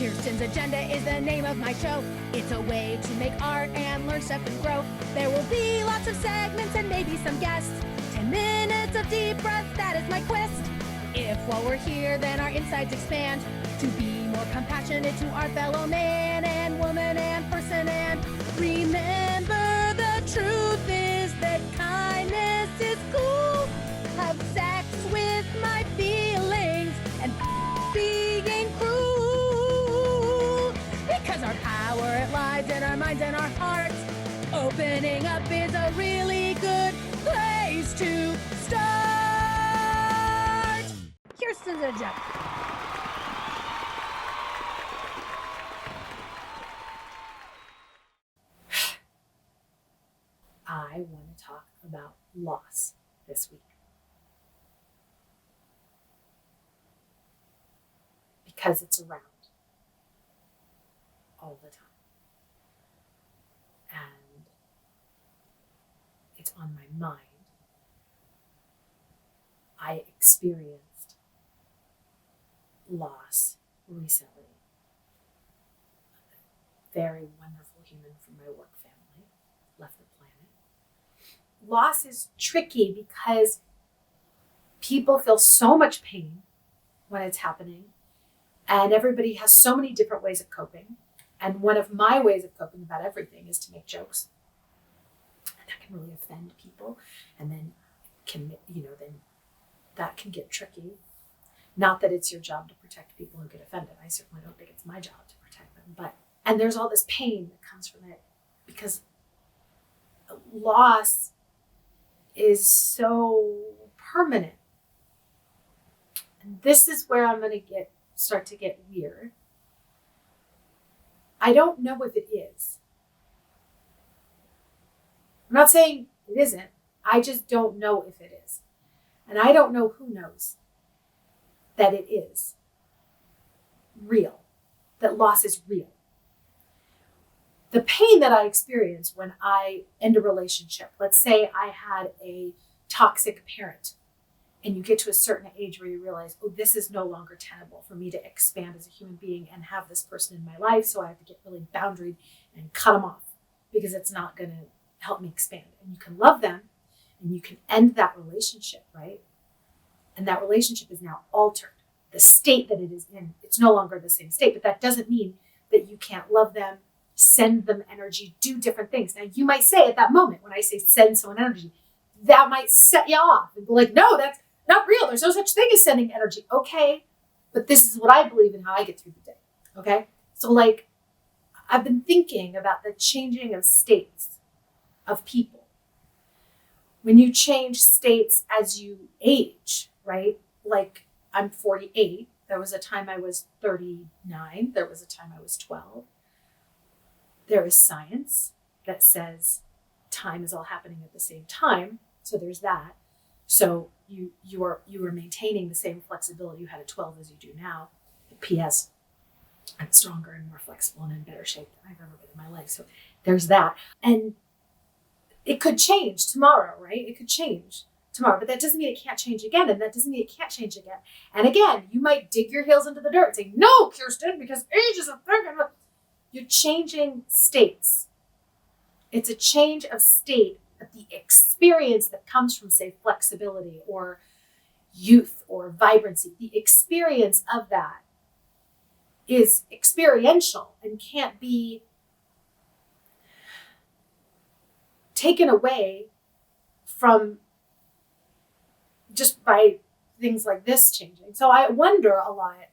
Kirsten's Agenda is the name of my show. It's a way to make art and learn stuff and grow. There will be lots of segments and maybe some guests. 10 minutes of deep breath, that is my quest. If while we're here, then our insights expand to be more compassionate to our fellow man and woman and person. And remember, the truth is that kindness is cool. Have sex with my feelings and being cruel. Because our power lies in our minds and our hearts. Opening up is a really good place to start. Kirsten's Agenda. I want to talk about loss this week. Because it's around all the time. And it's on my mind. I experienced loss recently. A very wonderful human from my work family left the planet. Loss is tricky because people feel so much pain when it's happening, and everybody has so many different ways of coping. And one of my ways of coping about everything is to make jokes. And that can really offend people. And then then that can get tricky. Not that it's your job to protect people who get offended. I certainly don't think it's my job to protect them. And there's all this pain that comes from it because loss is so permanent. And this is where I'm going to start to get weird. I don't know if it is. I'm not saying it isn't. I just don't know if it is. And I don't know who knows that it is real, that loss is real. The pain that I experience when I end a relationship, let's say I had a toxic parent, and you get to a certain age where you realize, oh, this is no longer tenable for me to expand as a human being and have this person in my life. So I have to get really boundaried and cut them off because it's not going to help me expand. And you can love them and you can end that relationship, right? And that relationship is now altered. The state that it is in, it's no longer the same state, but that doesn't mean that you can't love them, send them energy, do different things. Now you might say at that moment, when I say send someone energy, that might set you off and be like, no, that's not real. There's no such thing as sending energy. Okay. But this is what I believe in how I get through the day. Okay. So I've been thinking about the changing of states of people. When you change states as you age, right? Like I'm 48. There was a time I was 39. There was a time I was 12. There is science that says time is all happening at the same time. So there's that. So you are maintaining the same flexibility you had at 12 as you do now. P.S. I'm stronger and more flexible and in better shape than I've ever been in my life. So there's that. And it could change tomorrow, right? It could change tomorrow, but that doesn't mean it can't change again. And that doesn't mean it can't change again. And again, you might dig your heels into the dirt and say, no, Kirsten, because age is a thing. You're changing states. It's a change of state. The experience that comes from, say, flexibility or youth or vibrancy, the experience of that is experiential and can't be taken away from just by things like this changing. So I wonder a lot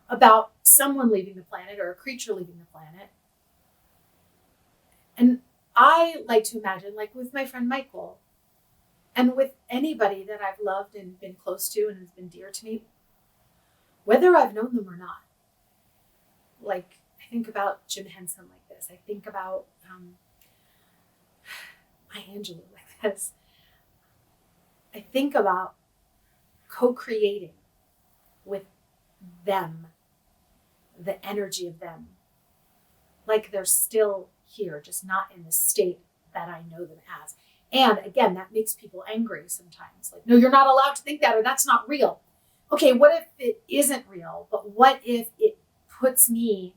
about someone leaving the planet or a creature leaving the planet. And I like to imagine, like with my friend Michael, and with anybody that I've loved and been close to and has been dear to me, whether I've known them or not. Like, I think about Jim Henson like this. I think about my Angela like this. I think about co-creating with them, the energy of them, like they're still here, just not in the state that I know them as. And again, that makes people angry sometimes. Like, no, you're not allowed to think that, or that's not real. okay, what if it isn't real, but what if it puts me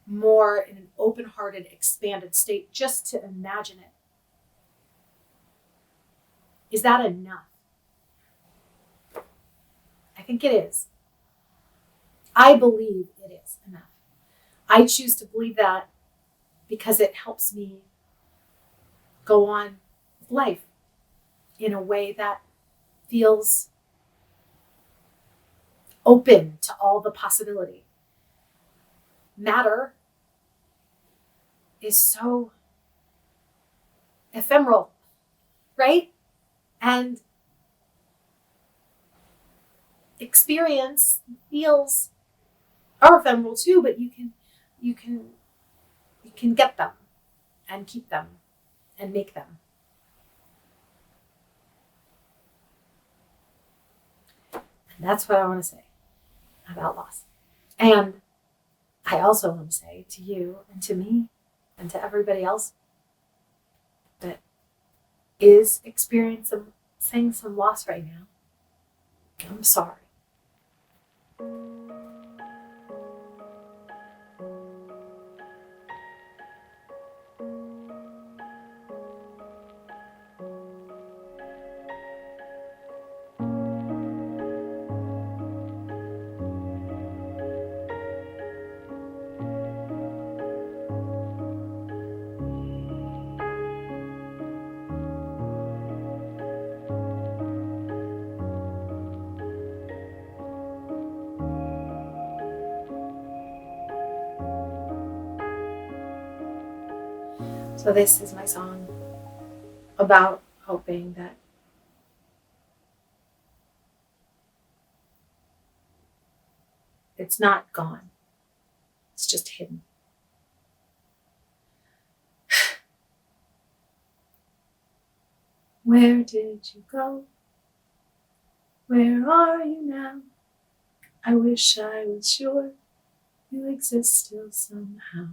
more in an open-hearted, expanded state just to imagine it? Is that enough? I think it is. I believe it is enough. I choose to believe that because it helps me go on with life in a way that feels open to all the possibility. Matter is so ephemeral, right? And experience feels are ephemeral too, but you can get them and keep them and make them. And that's what I want to say about loss. And I also want to say to you and to me and to everybody else that is experiencing some loss right now, I'm sorry. So this is my song about hoping that it's not gone. It's just hidden. Where did you go? Where are you now? I wish I was sure you exist still somehow.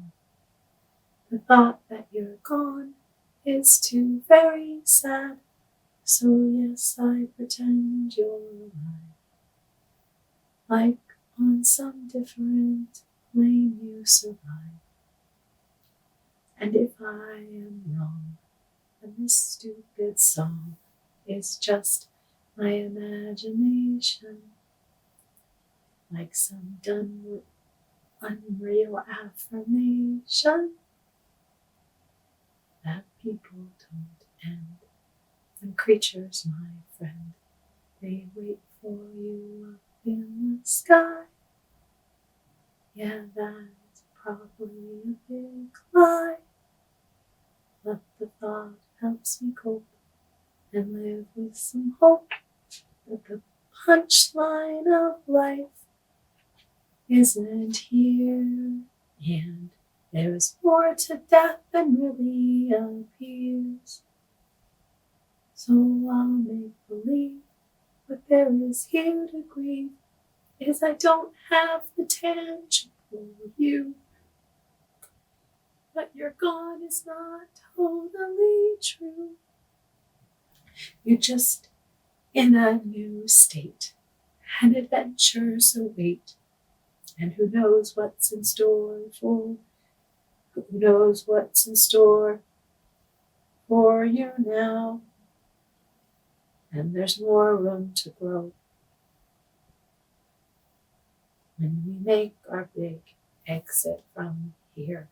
The thought that you're gone is too very sad. So yes, I pretend you're alive. Like on some different plane you survive. And if I am wrong, and this stupid song is just my imagination, like some done unreal affirmation that people don't end. And creatures, my friend, they wait for you up in the sky. Yeah, that's probably a big lie. But the thought helps me cope and live with some hope that the punchline of life isn't here. And there's more to death than really appears. So I'll make believe what there is here to grieve is I don't have the tangible you. But you're gone is not totally true. You're just in a new state, an adventure's await. And who knows what's in store for you now. And there's more room to grow when we make our big exit from here.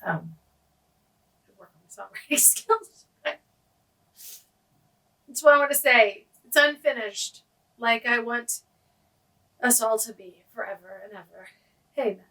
I work on my songwriting skills. That's what I want to say. It's unfinished, like I want us all to be forever and ever. Amen.